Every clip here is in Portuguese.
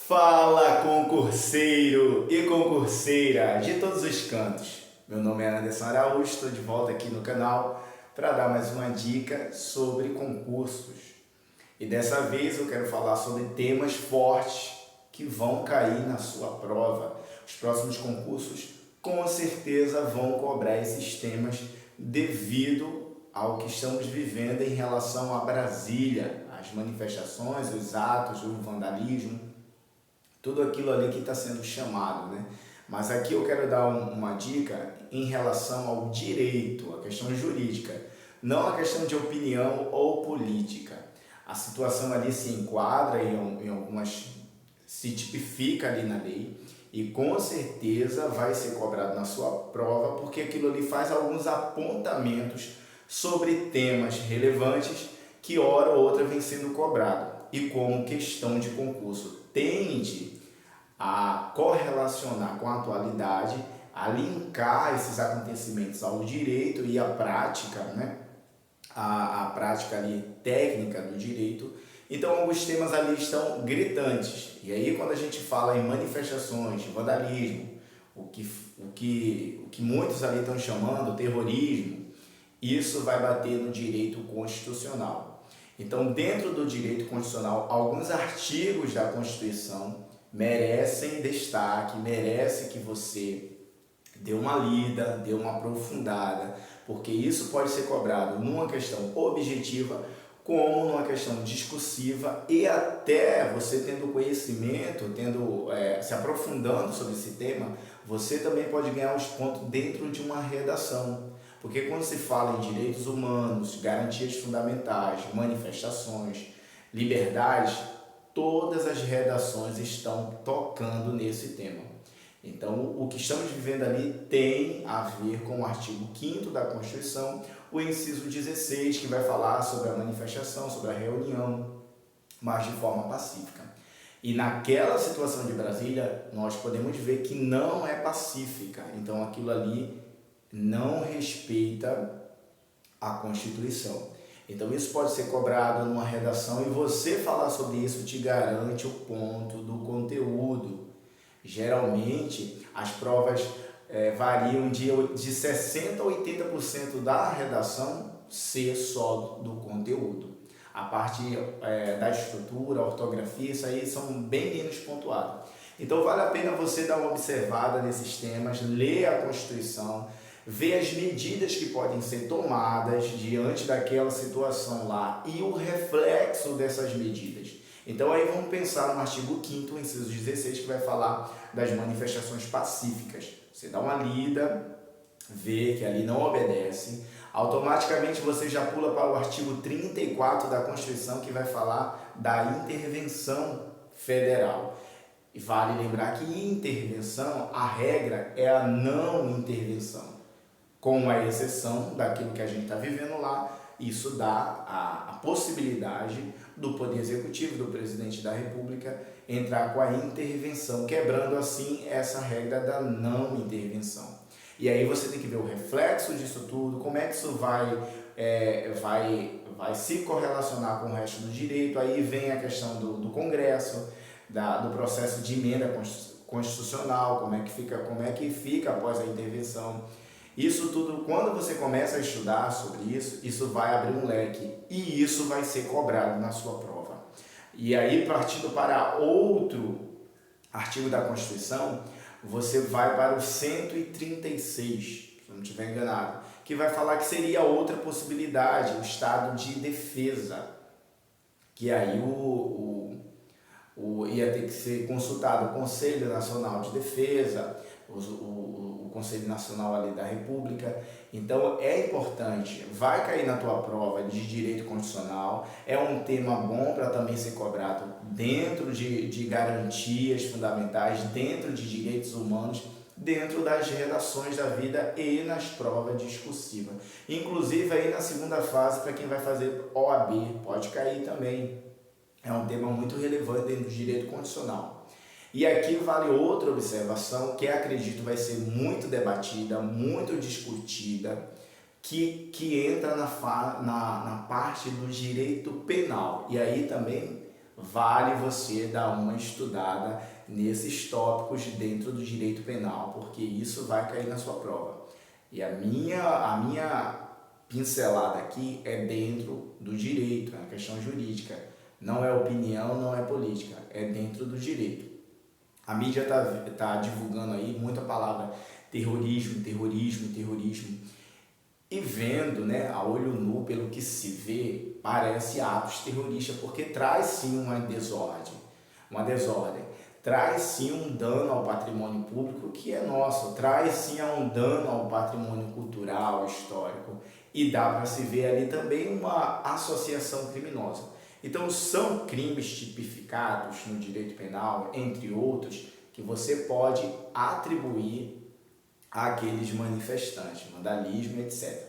Fala, concurseiro e concurseira de todos os cantos. Meu nome é Anderson Araújo, estou de volta aqui no canal para dar mais uma dica sobre concursos. E dessa vez eu quero falar sobre temas fortes que vão cair na sua prova. Os próximos concursos com certeza vão cobrar esses temas devido ao que estamos vivendo em relação a Brasília, as manifestações, os atos, o vandalismo, tudo aquilo ali que está sendo chamado, né? Mas aqui eu quero dar uma dica em relação ao direito, a questão jurídica, não a questão de opinião ou política. A situação ali se enquadra em algumas, se tipifica ali na lei e com certeza vai ser cobrado na sua prova, porque aquilo ali faz alguns apontamentos sobre temas relevantes que hora ou outra vem sendo cobrado. E como questão de concurso tende a correlacionar com a atualidade, a linkar esses acontecimentos ao direito e à prática, né? A prática ali técnica do direito. Então alguns temas ali estão gritantes. E aí quando a gente fala em manifestações, vandalismo, o que muitos ali estão chamando terrorismo, isso vai bater no direito constitucional. Então, dentro do direito constitucional, alguns artigos da Constituição merecem destaque, merece que você dê uma lida, dê uma aprofundada, porque isso pode ser cobrado numa questão objetiva, como numa questão discursiva, e até você tendo conhecimento, se aprofundando sobre esse tema, você também pode ganhar os pontos dentro de uma redação. Porque quando se fala em direitos humanos, garantias fundamentais, manifestações, liberdades, todas as redações estão tocando nesse tema. Então, o que estamos vivendo ali tem a ver com o artigo 5º da Constituição, o inciso 16, que vai falar sobre a manifestação, sobre a reunião, mas de forma pacífica. E naquela situação de Brasília, nós podemos ver que não é pacífica. Então, aquilo ali não respeita a Constituição. Então isso pode ser cobrado numa redação e você falar sobre isso te garante o ponto do conteúdo. Geralmente as provas variam de 60% a 80% da redação ser só do conteúdo. A parte da estrutura, a ortografia, isso aí são bem menos pontuados. Então vale a pena você dar uma observada nesses temas, ler a Constituição, ver as medidas que podem ser tomadas diante daquela situação lá e o reflexo dessas medidas. Então aí vamos pensar no artigo 5º, inciso 16, que vai falar das manifestações pacíficas. Você dá uma lida, vê que ali não obedece, automaticamente você já pula para o artigo 34 da Constituição, que vai falar da intervenção federal. E vale lembrar que intervenção, a regra é a não intervenção. Com a exceção daquilo que a gente está vivendo lá, isso dá a possibilidade do Poder Executivo, do Presidente da República, entrar com a intervenção, quebrando assim essa regra da não intervenção. E aí você tem que ver o reflexo disso tudo, como é que isso vai se correlacionar com o resto do direito. Aí vem a questão do Congresso, do processo de emenda constitucional, como é que fica após a intervenção. Isso tudo, quando você começa a estudar sobre isso, isso vai abrir um leque e isso vai ser cobrado na sua prova. E aí, partindo para outro artigo da Constituição, você vai para o 136, se não estiver enganado, que vai falar que seria outra possibilidade, o estado de defesa, que aí ia ter que ser consultado o Conselho Nacional de Defesa, o Conselho Nacional ali da República. Então é importante, vai cair na tua prova de direito constitucional, é um tema bom para também ser cobrado dentro de garantias fundamentais, dentro de direitos humanos, dentro das redações da vida e nas provas discursivas. Inclusive aí na segunda fase, para quem vai fazer OAB, pode cair também. É um tema muito relevante dentro do direito constitucional. E aqui vale outra observação que acredito vai ser muito debatida, muito discutida, que entra na parte do direito penal. E aí também vale você dar uma estudada nesses tópicos dentro do direito penal, porque isso vai cair na sua prova. E a minha pincelada aqui é dentro do direito, é uma questão jurídica. Não é opinião, não é política, é dentro do direito. A mídia tá divulgando aí muita palavra terrorismo, terrorismo, terrorismo. E vendo, né, a olho nu, pelo que se vê, parece atos terroristas, porque traz sim uma desordem, traz sim um dano ao patrimônio público que é nosso, traz sim um dano ao patrimônio cultural, histórico, e dá para se ver ali também uma associação criminosa. Então são crimes tipificados no direito penal, entre outros, que você pode atribuir àqueles manifestantes, vandalismo, etc.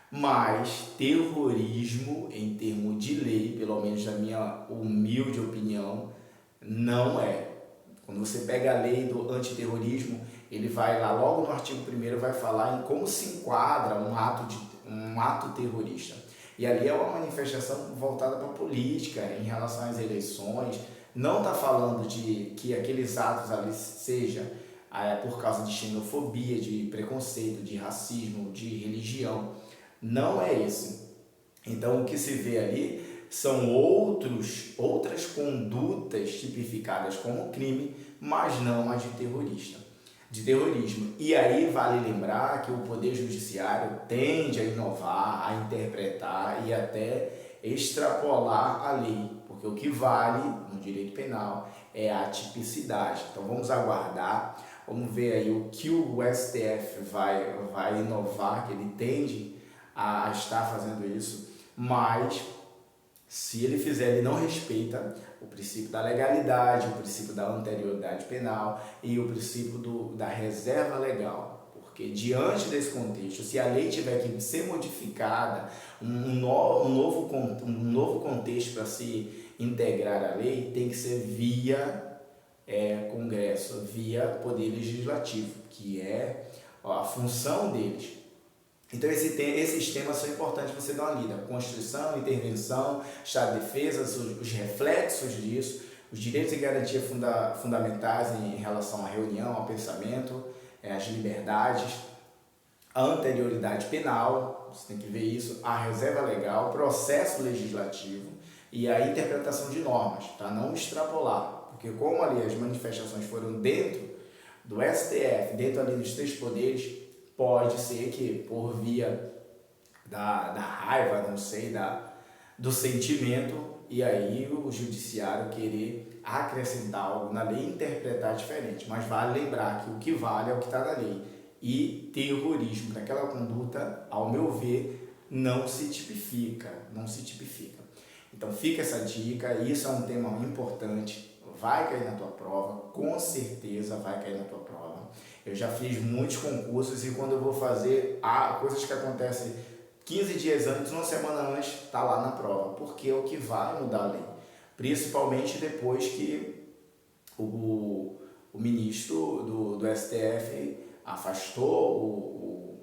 Mas terrorismo, em termos de lei, pelo menos na minha humilde opinião, não é. Quando você pega a lei do antiterrorismo, ele vai lá, logo no artigo 1º, vai falar em como se enquadra um ato terrorista. E ali é uma manifestação voltada para a política, em relação às eleições. Não está falando de que aqueles atos ali seja por causa de xenofobia, de preconceito, de racismo, de religião. Não é esse. Então, o que se vê ali são outras condutas tipificadas como crime, mas não as de terrorismo. E aí vale lembrar que o Poder Judiciário tende a inovar, a interpretar e até extrapolar a lei, porque o que vale no direito penal é a tipicidade. Então vamos aguardar, vamos ver aí o que o STF vai inovar, que ele tende a estar fazendo isso, mas se ele fizer, ele não respeita o princípio da legalidade, o princípio da anterioridade penal e o princípio da reserva legal. Porque diante desse contexto, se a lei tiver que ser modificada, um novo contexto para se integrar a lei, tem que ser via Congresso, via Poder Legislativo, que é a função deles. Então esses temas são importantes você dar uma lida. Constituição, intervenção, Estado de Defesa, os reflexos disso, os direitos e garantias fundamentais em relação à reunião, ao pensamento, as liberdades, a anterioridade penal, você tem que ver isso, a reserva legal, o processo legislativo e a interpretação de normas, para não extrapolar. Porque como ali as manifestações foram dentro do STF, dentro ali dos 3 poderes, pode ser que por via da raiva, não sei, do sentimento, e aí o judiciário querer acrescentar algo na lei e interpretar diferente. Mas vale lembrar que o que vale é o que está na lei. E terrorismo, daquela conduta, ao meu ver, não se tipifica. Então fica essa dica, isso é um tema importante, vai cair na tua prova, com certeza vai cair na tua prova. Eu já fiz muitos concursos e quando eu vou fazer coisas que acontecem 15 dias antes, uma semana antes, está lá na prova, porque é o que vai mudar a lei. Principalmente depois que o ministro do STF afastou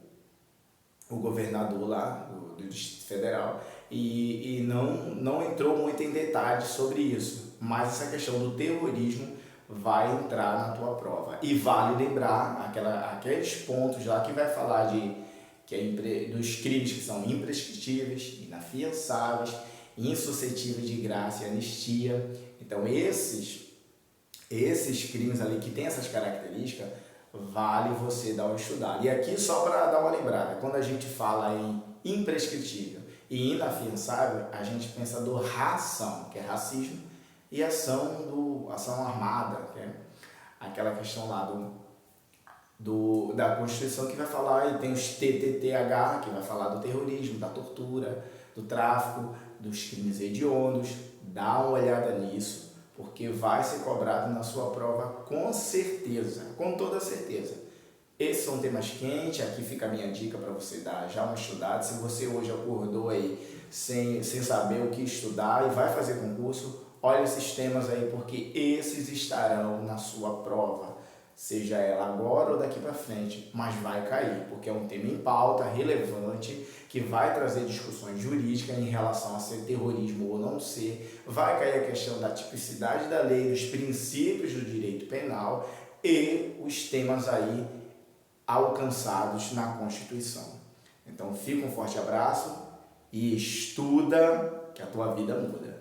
o governador lá do Distrito Federal e não entrou muito em detalhes sobre isso. Mas essa questão do terrorismo vai entrar na tua prova. E vale lembrar aqueles pontos lá que vai falar dos crimes que são imprescritíveis, inafiançáveis, insuscetíveis de graça e anistia. Então esses crimes ali que tem essas características, vale você dar uma estudada. E aqui só para dar uma lembrada, quando a gente fala em imprescritível e inafiançável, a gente pensa do ração, que é racismo, e ação armada, que é aquela questão lá da Constituição que vai falar, e tem os TTTH, que vai falar do terrorismo, da tortura, do tráfico, dos crimes hediondos. Dá uma olhada nisso, porque vai ser cobrado na sua prova com certeza, com toda certeza. Esses são temas quentes, aqui fica a minha dica para você dar já uma estudada. Se você hoje acordou aí sem saber o que estudar e vai fazer concurso, olha esses temas aí, porque esses estarão na sua prova, seja ela agora ou daqui para frente, mas vai cair, porque é um tema em pauta, relevante, que vai trazer discussões jurídicas em relação a ser terrorismo ou não ser, vai cair a questão da tipicidade da lei, dos princípios do direito penal e os temas aí alcançados na Constituição. Então fica um forte abraço e estuda que a tua vida muda.